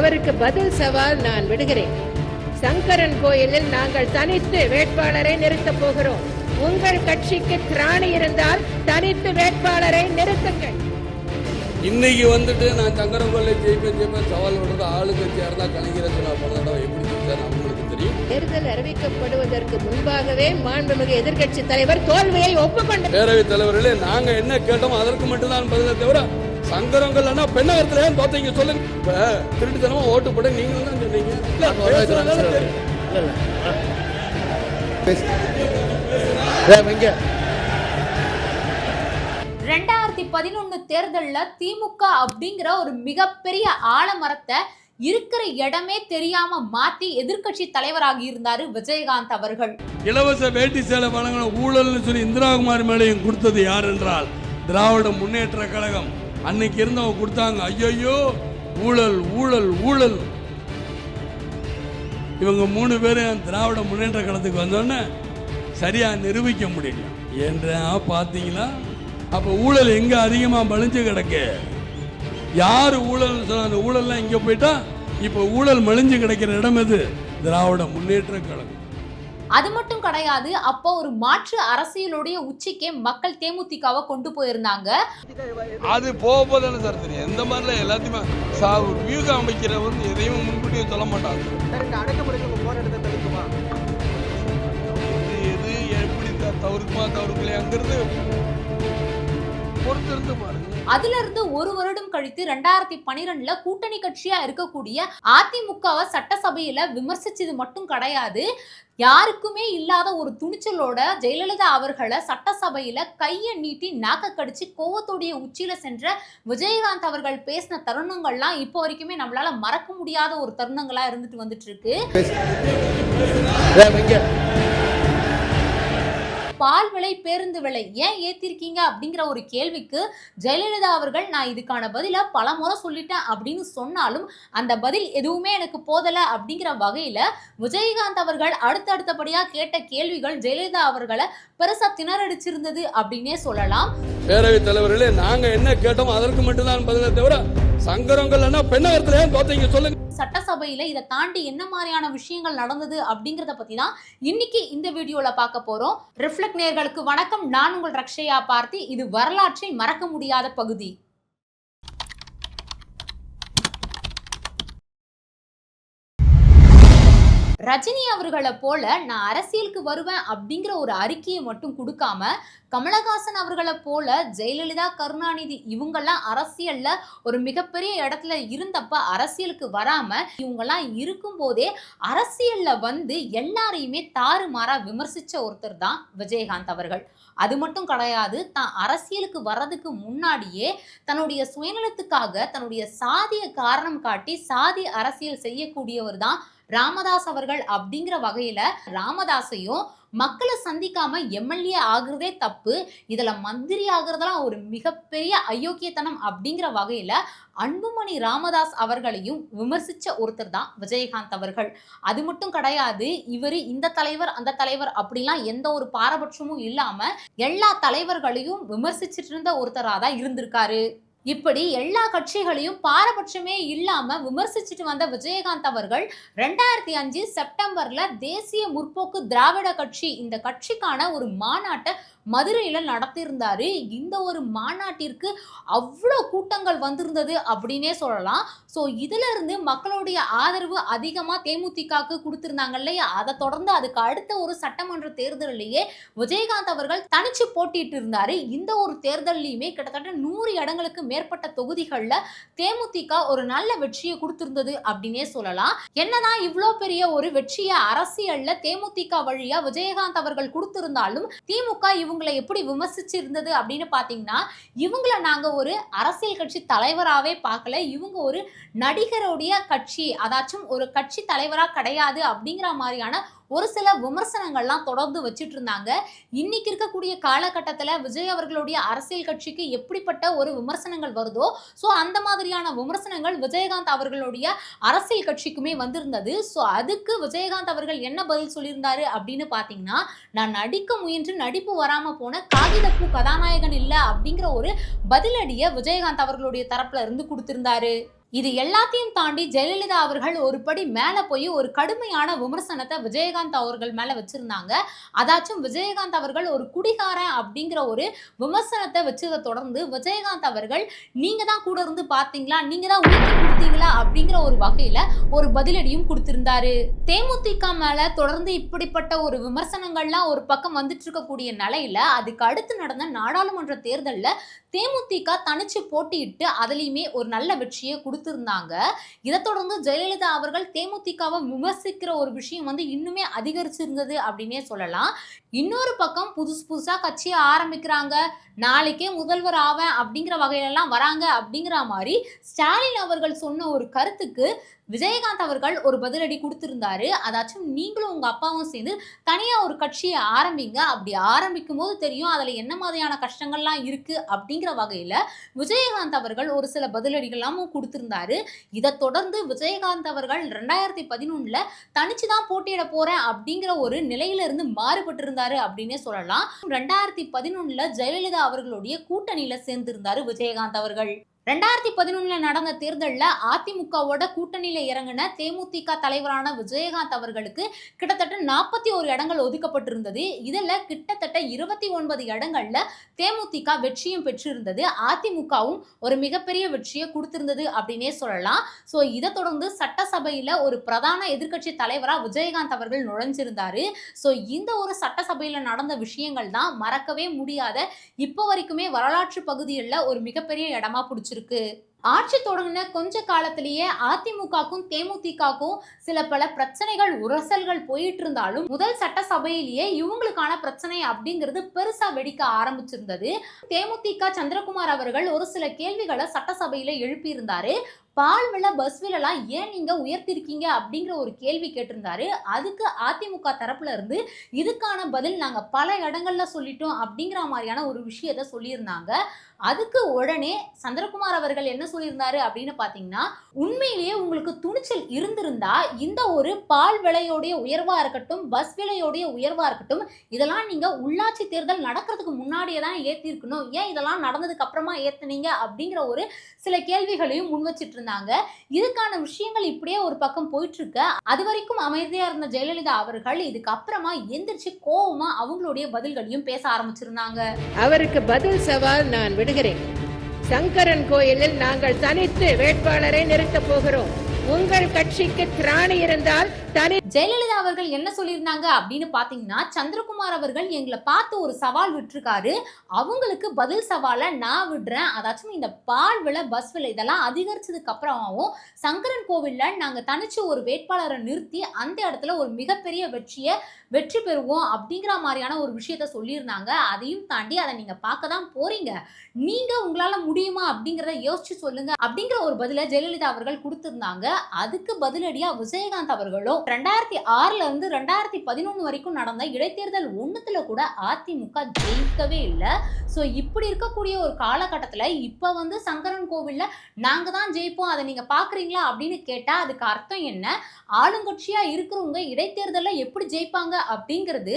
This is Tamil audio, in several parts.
அவருக்கு பதில் சவால் நான் விடுகிறேன். சங்கரன் கோயிலில் நாங்கள் தனித்து வேட்பாளரை நிறுத்தப் போகிறோம். உங்கள் கட்சிக்கு திராணி இருந்தால் தனித்து வேட்பாளரை நிறுத்துங்கள். இன்னைக்கு வந்துட்டு நான் சங்கரன் கோயிலில் ஜெயிப்பேன் சவால் விடுறது ஆளுங்கட்சியா இருந்தா கலைஞரை சொன்னா போன தடவை எப்படி ஜெயிச்சார் அவங்களுக்கு தெரியும். தேர்தல் அறிவிக்கப்படுவதற்கு முன்பாகவே மாண்புமிகு எதிர்க்கட்சி தலைவர் தோல்வியை ஒப்புக்கொண்டார். பேரவைத் தலைவர்களே, நாங்க என்ன கேட்டோம் அதற்கு மட்டும்தான் பதிலை தவிர சங்கரங்கள்னா பெண்ணகத்துல ஏன் தோத்தீங்க சொல்லுங்க. இப்ப திருட்டுத்தனமா ஓட்டு போட நீங்களும் தான் சொன்னீங்க. 2011 தேர்தல்ல திமுக அப்படிங்கிற ஒரு மிகப்பெரிய ஆலமரத்தை இருக்கிற இடமே தெரியாம மாத்தி எதிர்க்கட்சி தலைவராகி இருந்தாரு விஜயகாந்த் அவர்கள். இலவச வேட்டி சேலை வழங்கின ஊழல்னு சொல்லி இந்திராகுமாரி மேலையும் கொடுத்தது யார் என்றால் திராவிட முன்னேற்ற கழகம். அன்னைக்கு இருந்தவங்க கொடுத்தாங்க. ஐயோ ஊழல் ஊழல் ஊழல். இவங்க 3 பேரும் திராவிட முன்னேற்ற கழகத்துக்கு வந்தோடனே சரியா நிரூபிக்க முடியல என்ற பாத்தீங்களா. அப்ப ஊழல் எங்க அதிகமா மலிஞ்சு கிடக்கு? யாரு ஊழல் சொன்ன ஊழல்லாம் இங்க போயிட்டா இப்ப ஊழல் மலிஞ்சு கிடைக்கிற இடம் எது? திராவிட முன்னேற்ற கழகம். அது மட்டும் கிடையாது, அப்போ ஒரு மாற்று அரசியலுடைய உச்சிக்கே மக்கள் தேமுதிகவை கொண்டு போயிருந்தாங்க. அது போதானே சார் தெரியும். எந்த மாதிரில எல்லாத்தையுமே வியூக அமைக்கிற வந்து எதையும் முன்கூட்டியே சொல்ல மாட்டாங்க. எது எப்படி தவறுக்குமா தவறுக்கலையே அங்கிருந்து பொறுத்திருந்து பாருங்க. அதுல இருந்து ஒரு வருடம் கழித்து 2012 கூட்டணி கட்சியா இருக்கக்கூடிய அதிமுகவை சட்டசபையில விமர்சிச்சது மட்டும் கிடையாது, யாருக்குமே இல்லாத ஒரு துணிச்சலோட ஜெயலலிதா அவர்களை சட்டசபையில கையை நீட்டி நாக்க கடிச்சு கோவத்தோடைய உச்சியில சென்ற விஜயகாந்த் அவர்கள் பேசின தருணங்கள்லாம் இப்போ வரைக்குமே நம்மளால மறக்க முடியாத ஒரு தருணங்களா இருந்துட்டு வந்துட்டு இருக்கு. பால் விலை பேருந்து விலை ஏன் ஏத்திருக்கீங்க அப்படிங்கிற ஒரு கேள்விக்கு ஜெயலலிதா அவர்கள் நான் இதுக்கான பதில பல முறை சொல்லிட்டேன் அப்படின்னு சொன்னாலும் அந்த பதில் எதுவுமே எனக்கு போதல அப்படிங்கிற வகையில விஜயகாந்த் அவர்கள் அடுத்தடுத்தபடியா கேட்ட கேள்விகள் ஜெயலலிதா அவர்களை பெருசா திணறடிச்சிருந்தது அப்படின்னே சொல்லலாம். பேரவைத் தலைவர்களே, நாங்க என்ன கேட்டோம் அதற்கு மட்டும்தான் பதிலை தவிர சங்கரங்கள்னா பெண்ணகத்துல ஏன் தோத்தீங்க சொல்லுங்க. சட்டசபையில இதை தாண்டி என்ன மாதிரியான விஷயங்கள் நடந்தது அப்படிங்கறத பத்தி தான் இன்னைக்கு இந்த வீடியோல பார்க்க போறோம். ரிஃப்ளெக்ட் நேயர்களுக்கு வணக்கம். நான் உங்கள் ரக்ஷயா பார்த்தி. இது வரலாற்றில் மறக்க முடியாத பகுதி. ரஜினி அவர்களை போல நான் அரசியலுக்கு வருவேன் அப்படிங்கிற ஒரு அறிக்கையை மட்டும் கொடுக்காம கமலஹாசன் அவர்களை போல ஜெயலலிதா, கருணாநிதி இவங்கெல்லாம் அரசியல்ல ஒரு மிகப்பெரிய இடத்துல இருந்தப்ப அரசியலுக்கு வராம இவங்கெல்லாம் இருக்கும் போதே அரசியல்ல வந்து எல்லாரையுமே தாறுமாறா விமர்சிச்ச ஒருத்தர் தான் விஜயகாந்த் அவர்கள். அது மட்டும் கிடையாது, தான் அரசியலுக்கு வர்றதுக்கு முன்னாடியே தன்னுடைய சுயநலத்துக்காக தன்னுடைய சாதிய காரணம் காட்டி சாதி அரசியல் செய்யக்கூடியவர் தான் ராமதாஸ் அவர்கள். அப்படிங்கிற வகையில ராமதாஸையும் மக்களை சந்திக்காம எம்எல்ஏ ஆகுறதே தப்பு, இதுல மந்திரி ஆகுறதெல்லாம் ஒரு மிகப்பெரிய அயோக்கியத்தனம் அப்படிங்கிற வகையில அன்புமணி ராமதாஸ் அவர்களையும் விமர்சிச்ச ஒருத்தர் தான் விஜயகாந்த் அவர்கள். அது மட்டும் கிடையாது, இவரு இந்த தலைவர் அந்த தலைவர் அப்படிலாம் எந்த ஒரு பாரபட்சமும் இல்லாம எல்லா தலைவர்களையும் விமர்சிச்சுட்டு இருந்த ஒருத்தரா தான் இருந்திருக்காரு. இப்படி எல்லா கட்சிகளையும் பாரபட்சமே இல்லாம விமர்சிச்சுட்டு வந்த விஜயகாந்த் அவர்கள் 2005 செப்டம்பர்ல தேசிய முற்போக்கு திராவிட கட்சி இந்த கட்சிக்கான ஒரு மாநாட்டை மதுரையில நடத்தியிருந்தாரு. இந்த ஒரு மாநாட்டிற்கு அவ்வளோ கூட்டங்கள் வந்திருந்தது அப்படின்னே சொல்லலாம். ஸோ இதுல இருந்து மக்களுடைய ஆதரவு அதிகமா தேமுதிகக்கு கொடுத்திருந்தாங்க இல்லையா, அதை தொடர்ந்து அதுக்கு அடுத்த ஒரு சட்டமன்ற தேர்தலிலேயே விஜயகாந்த் அவர்கள் தனிச்சு போட்டிட்டு இருந்தாரு. இந்த ஒரு தேர்தலையுமே கிட்டத்தட்ட 100 இடங்களுக்கு மேற்பட்ட தொகுதிகள்ல தேமுதிக ஒரு நல்ல வெற்றியை கொடுத்திருந்தது அப்படின்னே சொல்லலாம். என்னதான் இவ்வளோ பெரிய ஒரு வெற்றியை அரசியல்ல தேமுதிக வழியா விஜயகாந்த் அவர்கள் கொடுத்திருந்தாலும் திமுக இவங்களை எப்படி விமர்சிச்சு இருந்தது அப்படின்னு பாத்தீங்கன்னா, இவங்களை நாங்க ஒரு அரசியல் கட்சி தலைவராகவே பார்க்கல, இவங்க ஒரு நடிகருடைய கட்சி, அதாச்சும் ஒரு கட்சி தலைவரா கிடையாது அப்படிங்கிற மாதிரியான ஒரு சில விமர்சனங்கள்லாம் தொடர்ந்து வச்சுட்டு இருந்தாங்க. இன்னைக்கு இருக்கக்கூடிய காலகட்டத்தில் விஜய் அவர்களுடைய அரசியல் கட்சிக்கு எப்படிப்பட்ட ஒரு விமர்சனங்கள் வருதோ, ஸோ அந்த மாதிரியான விமர்சனங்கள் விஜயகாந்த் அவர்களுடைய அரசியல் கட்சிக்குமே வந்திருந்தது. ஸோ அதுக்கு விஜயகாந்த் அவர்கள் என்ன பதில் சொல்லியிருந்தாரு அப்படின்னு பார்த்தீங்கன்னா, நான் நடிக்க முயன்று நடிப்பு வராமல் போன காகிதப்பூ கதாநாயகன் இல்லை அப்படிங்கிற ஒரு பதிலடியை விஜயகாந்த் அவர்களுடைய தரப்புல இருந்து கொடுத்திருந்தாரு. இது எல்லாத்தையும் தாண்டி ஜெயலலிதா அவர்கள் ஒரு படி மேல போய் ஒரு கடுமையான விமர்சனத்தை விஜயகாந்த் அவர்கள் மேல வச்சிருந்தாங்க. அதாச்சும் விஜயகாந்த் அவர்கள் ஒரு குடிகாரன் அப்படிங்கிற ஒரு விமர்சனத்தை வச்சதை தொடர்ந்து விஜயகாந்த் அவர்கள் நீங்க தான் கூட இருந்து பாத்தீங்களா, நீங்க தான் ஊக்கி கொடுத்தீங்களா அப்படிங்கிற ஒரு வகையில ஒரு பதிலடியும் கொடுத்திருந்தாரு. தேமுதிக மேல தொடர்ந்து இப்படிப்பட்ட ஒரு விமர்சனங்கள்லாம் ஒரு பக்கம் வந்துட்டு இருக்கக்கூடிய நிலையில அதுக்கு அடுத்து நடந்த நாடாளுமன்ற தேர்தல்ல தேமுதிக தனிச்சு போட்டியிட்டு அதுலயுமே ஒரு நல்ல வெற்றியை கொடுத்திருந்தாங்க. இதை தொடர்ந்து ஜெயலலிதா அவர்கள் தேமுதிகவை விமர்சிக்கிற ஒரு விஷயம் இன்னுமே அதிகரிச்சிருந்தது அப்படின்னே சொல்லலாம். இன்னொரு பக்கம் புதுசா கட்சியை ஆரம்பிக்கிறாங்க, நாளைக்கே முதல்வர் ஆவேன் அப்படிங்கிற வகையிலெல்லாம் வராங்க அப்படிங்கிற மாதிரி ஸ்டாலின் அவர்கள் சொன்ன ஒரு கருத்துக்கு விஜயகாந்த் அவர்கள் ஒரு பதிலடி கொடுத்திருந்தாரு. அதாச்சும் நீங்களும் உங்க அப்பாவும் சேர்ந்து தனியா ஒரு கட்சியை ஆரம்பிங்க, அப்படி ஆரம்பிக்கும் போது தெரியும் அதுல என்ன மாதிரியான கஷ்டங்கள்லாம் இருக்கு அப்படிங்கிற வகையில விஜயகாந்த் அவர்கள் ஒரு சில பதிலடிகள்லாம் கொடுத்திருந்தாரு. இதை தொடர்ந்து விஜயகாந்த் அவர்கள் 2011 தனிச்சுதான் போட்டியிட போறேன் அப்படிங்கிற ஒரு நிலையில இருந்து மாறுபட்டு இருந்தாரு அப்படின்னே சொல்லலாம். 2011 ஜெயலலிதா அவர்களுடைய கூட்டணியில சேர்ந்திருந்தாரு விஜயகாந்த் அவர்கள். 2011 நடந்த தேர்தலில் அதிமுகவோட கூட்டணியில இறங்கின தேமுதிக தலைவரான விஜயகாந்த் அவர்களுக்கு கிட்டத்தட்ட 41 இடங்கள் ஒதுக்கப்பட்டிருந்தது. இதுல கிட்டத்தட்ட 29 இடங்கள்ல தேமுதிக வெற்றியும் பெற்றிருந்தது. அதிமுகவும் ஒரு மிகப்பெரிய வெற்றியை கொடுத்திருந்தது அப்படின்னே சொல்லலாம். ஸோ இதை தொடர்ந்து சட்டசபையில ஒரு பிரதான எதிர்க்கட்சி தலைவரா விஜயகாந்த் அவர்கள் நுழைஞ்சிருந்தாரு. ஸோ இந்த ஒரு சட்டசபையில நடந்த விஷயங்கள் தான் மறக்கவே முடியாத, இப்போ வரைக்குமே வரலாற்று பகுதியில் ஒரு மிகப்பெரிய இடமா பிடிச்சிருக்கு. ஆட்சி தொடங்கின கொஞ்ச காலத்திலேயே அதிமுகக்கும் தேமுதிகக்கும் சில பல பிரச்சனைகள் உரசல்கள் போயிட்டு இருந்தாலும் முதல் சட்டசபையிலேயே இவங்களுக்கான பிரச்சனை அப்படிங்கிறது பெருசா வெடிக்க ஆரம்பிச்சிருந்தது. தேமுதிக சந்திரகுமார் அவர்கள் ஒரு சில கேள்விகளை சட்டசபையில எழுப்பியிருந்தாரு. பால் விலை, பஸ் விலைலாம் ஏன் நீங்க உயர்த்திருக்கீங்க அப்படிங்கிற ஒரு கேள்வி கேட்டிருந்தாரு. அதுக்கு அதிமுக தரப்புல இருந்து இதுக்கான பதில் நாங்க பல இடங்கள்ல சொல்லிட்டோம் அப்படிங்கிற மாதிரியான ஒரு விஷயத்த சொல்லியிருந்தாங்க. அதுக்கு உடனே சந்திரகுமார் அவர்கள் என்ன சொல்லியிருந்தாரு அப்படின்னு பாத்தீங்கன்னா, உண்மையிலேயே உங்களுக்கு துணிச்சல் இருந்திருந்தா இந்த ஒரு பால் விலையோடைய உயர்வா இருக்கட்டும், பஸ் விலையோடைய உயர்வா இருக்கட்டும், இதெல்லாம் நீங்க உள்ளாட்சி தேர்தல் நடக்கிறதுக்கு முன்னாடியே தான் ஏத்திருக்கணும், ஏன் இதெல்லாம் நடந்ததுக்கு அப்புறமா ஏத்துனீங்க அப்படிங்கிற ஒரு சில கேள்விகளையும் முன் வச்சிட்டு இருந்தாங்க. இதுக்கான விஷயங்கள் இப்படியே ஒரு பக்கம் போயிட்டு இருக்கு. அது வரைக்கும் அமைதியா இருந்த ஜெயலலிதா அவர்கள் இதுக்கு அப்புறமா எந்திரிச்சு கோவமா அவங்களுடைய பதில்களையும் பேச ஆரம்பிச்சிருந்தாங்க. அவருக்கு பதில் சவால் நான் விடுகிறேன். சங்கரன் கோயிலில் நாங்கள் தனித்து வேட்பாளரை நிறுத்தப் போகிறோம். உங்கள் கட்சிக்கு திராணி இருந்தால் தனி. ஜெயலலிதா அவர்கள் என்ன சொல்லியிருந்தாங்க அப்படின்னு பாத்தீங்கன்னா, சந்திரகுமார் அவர்கள் எங்களை பார்த்து ஒரு சவால் விட்டுருக்காரு, அவங்களுக்கு பதில் சவாலை நான் விடுறேன். அதாச்சும் இந்த பால் விலை, பஸ் விலை இதெல்லாம் அதிகரிச்சதுக்கு அப்புறமாவும் சங்கரன் கோவில்ல நாங்க தனிச்சு ஒரு வேட்பாளரை நிறுத்தி அந்த இடத்துல ஒரு மிகப்பெரிய வெற்றி பெறுவோம் அப்படிங்கிற மாதிரியான ஒரு விஷயத்த சொல்லியிருந்தாங்க. அதையும் தாண்டி அதை நீங்க பார்க்க தான் போறீங்க, நீங்க உங்களால முடியுமா அப்படிங்கிறத யோசிச்சு சொல்லுங்க அப்படிங்கிற ஒரு பதில ஜெயலலிதா அவர்கள் கொடுத்திருந்தாங்க. அதுக்கு பதிலடியா விஜயகாந்த் அவர்களும் 2006 இருந்து 2011 வரைக்கும் நடந்த இடைத்தேர்தல் ஒண்ணுத்துல கூட அதிமுக ஜெயிக்கவே இல்லை. ஸோ இப்படி இருக்கக்கூடிய ஒரு காலகட்டத்துல இப்ப சங்கரன் கோவில்ல நாங்க தான் ஜெயிப்போம், அதை நீங்க பாக்குறீங்களா அப்படின்னு கேட்டா அதுக்கு அர்த்தம் என்ன? ஆளுங்கட்சியா இருக்கிறவங்க இடைத்தேர்தல்ல எப்படி ஜெயிப்பாங்க அப்படிங்கிறது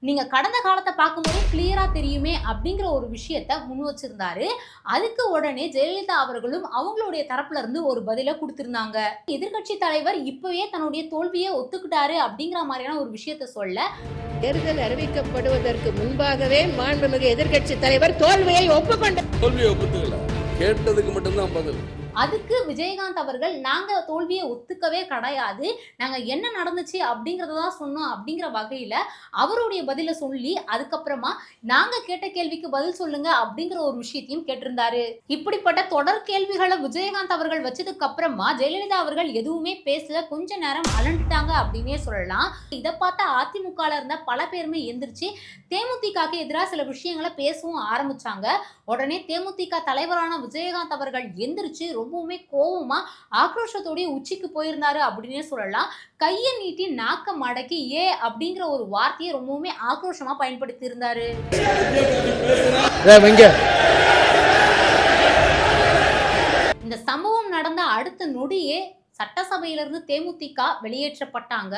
நீங்க கடந்த காலத்தை பார்க்கும்போது கிளியரா தெரியுமே அப்படிங்கிற ஒரு விஷயத்த முன் வச்சிருந்தாரு. அதுக்கு உடனே ஜெயலலிதா அவர்களும் அவங்களுடைய தரப்புல இருந்து ஒரு பதில கொடுத்திருந்தாங்க. எதிர்க்கட்சி தலைவர் இப்பவே தன்னுடைய தோல்வியை ஒத்துக்கிட்டாரு அப்படிங்கிற மாதிரியான ஒரு விஷயத்த சொல்ல, தேர்தல் அறிவிக்கப்படுவதற்கு முன்பாகவே மாண்புமிகு எதிர்க்கட்சி தலைவர் தோல்வியை ஒப்புக்கல, கேட்டதுக்கு மட்டும்தான் பதில். அதுக்கு விஜயகாந்த் அவர்கள் நாங்க தோல்வியை ஒத்துக்கவே கிடையாது, நாங்க என்ன நடந்துச்சு அப்படிங்கறத தான் சொன்னோம் அப்படிங்கிற வகையில அவருடைய பதில சொல்லி அதுக்கப்புறமா நாங்க கேட்ட கேள்விக்கு பதில் சொல்லுங்க அப்படிங்கிற ஒரு விஷயத்தையும் கேட்டிருந்தாரு. இப்படிப்பட்ட தொடர் கேள்விகளை விஜயகாந்த் அவர்கள் வச்சதுக்கு அப்புறமா ஜெயலலிதா அவர்கள் எதுவுமே பேசல, கொஞ்ச நேரம் அலண்டுட்டாங்க அப்படின்னே சொல்லலாம். இதை பார்த்த அதிமுக இருந்த பல பேருமே எந்திரிச்சு தேமுதிகக்கு எதிராக சில விஷயங்களை பேசவும் ஆரம்பிச்சாங்க. உடனே தேமுதிக தலைவரான விஜயகாந்த் அவர்கள் எந்திரிச்சு ரொம்பவுமே கோவமா ஆக்ரோஷத்தோடைய உச்சிக்கு போயிருந்தாரு அப்படின்னே சொல்லலாம். கையை நீட்டி நாக்க மடக்கி ஏ அப்படிங்கிற ஒரு வார்த்தையை ரொம்பவுமே ஆக்ரோஷமா பயன்படுத்தி இருந்தாரு. இந்த சம்பவம் நடந்த அடுத்த நொடியே சட்டசபையிலிருந்து தேமுதிக வெளியேற்றப்பட்டாங்க.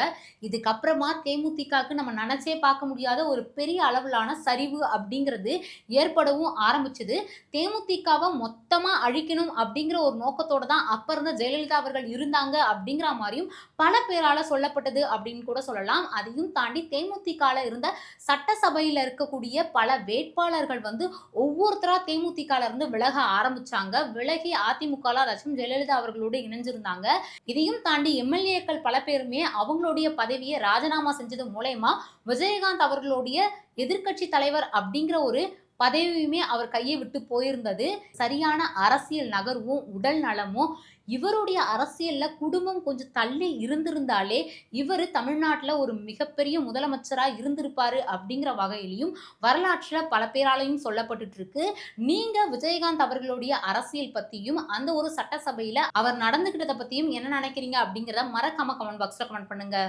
இதுக்கப்புறமா தேமுதிகக்கு நம்ம நினைச்சே பார்க்க முடியாத ஒரு பெரிய அளவிலான சரிவு அப்படிங்கிறது ஏற்படவும் ஆரம்பிச்சது. தேமுதிகவை மொத்தமா அழிக்கணும் அப்படிங்கிற ஒரு நோக்கத்தோட தான் அப்ப இருந்த ஜெயலலிதா அவர்கள் இருந்தாங்க அப்படிங்கிற மாதிரியும் பல பேரால சொல்லப்பட்டது அப்படின்னு கூட சொல்லலாம். அதையும் தாண்டி தேமுதிகல இருந்த சட்டசபையில இருக்கக்கூடிய பல வேட்பாளர்கள் வந்து ஒவ்வொருத்தரா தேமுதிகல இருந்து விலக ஆரம்பிச்சாங்க. விலகி அதிமுகல அதாச்சும் ஜெயலலிதா அவர்களோடு இணைஞ்சிருந்தாங்க. இதையும் தாண்டி எம்எல்ஏக்கள் பல பேருமே அவங்களுடைய பதவியை ராஜினாமா செஞ்சது மூலயமா விஜயகாந்த் அவர்களுடைய எதிர்க்கட்சி தலைவர் அப்படிங்கிற ஒரு பதவியுமே அவர் கையை விட்டு போயிருந்தது. சரியான அரசியல் நகர்வும் உடல் நலமும் இவருடைய அரசியல்ல குடும்பம் கொஞ்சம் தள்ளி இருந்திருந்தாலே இவர் தமிழ்நாட்டில் ஒரு மிகப்பெரிய முதலமைச்சரா இருந்திருப்பாரு அப்படிங்கிற வகையிலையும் வரலாற்றுல பல பேராலையும் சொல்லப்பட்டு இருக்கு. நீங்க விஜயகாந்த் அவர்களுடைய அரசியல் பத்தியும் அந்த ஒரு சட்டசபையில அவர் நடந்துகிட்டதை பத்தியும் என்ன நினைக்கிறீங்க அப்படிங்கிறத மறக்காம கமெண்ட் பாக்ஸ்ல கமெண்ட் பண்ணுங்க.